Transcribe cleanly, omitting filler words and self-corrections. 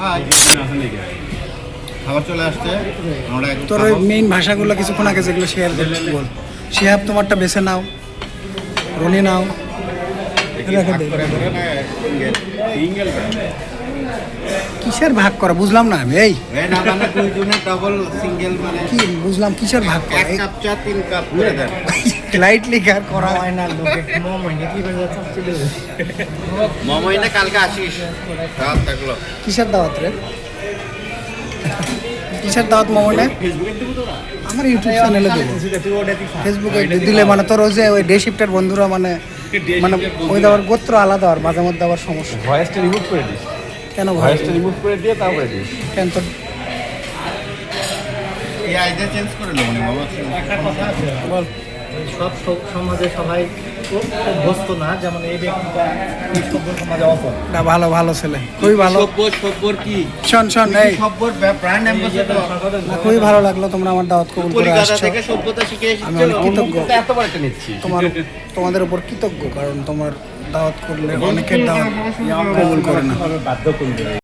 High খাবার চলে আসছে। আমরা তোর ওই মেইন ভাষাগুলো কিছুক্ষণ আগে যেগুলো শেয়ার করতে বল। শিহাব তোমারটা বেছে নাও, রনি নাও, রেখে দে। কিসের ভাগ করা বুঝলাম না আমি। এই না মানে দুইজনের ডাবল সিঙ্গেল মানে কি বুঝলাম কিসের ভাগ করা? এক কাপ চা 3 কাপ করে দেন। লাইটলি কার করা হয় না লোকে। মমইনা কালকে আসিস রাত থাকলো। কিসের দাওয়াত রে? কিসের দাওয়াত মোমনে? আমার ইউটিউব চ্যানেলে দেবো, ফেসবুকে দিলে মানে তোর ওই যে ওই ডে শিফটের বন্ধুরা মানে মানে ওই দেওয়ার গোত্র আলাদা, আর মাঝে মধ্যে আবার সমস্যা। ভয়েসটা রিমুভ করে দিস, কেন ভয়েসটা রিমুভ করে দিয়ে তারপরে দিস। কেন তোর এই আইডা চেঞ্জ করে লো মানে মামা বল। সব সমাজে সবাই অভ্যস্ত না, যেমন এই ব্যক্তিটা সভ্য সমাজে অপর। না ভালো ভালো ছেলে, খুবই ভালো। সব্বর কি শোন শোন, এই সব্বর ব্র্যান্ড অ্যাম্বাসেডর না, খুবই ভালো লাগলো তোমরা আমার দাওয়াত কবুল করে কলিকাতা আসছো। থেকে সভ্যতা শিখে আমি এসেছিল। অনেক কৃতজ্ঞ এত বড় একটা নিচ্ছি তোমাদের উপর কৃতজ্ঞ, কারণ তোমার দাওয়াত করলে অনেকের দাওয়াত কবুল করে না। বাধ্য করবে।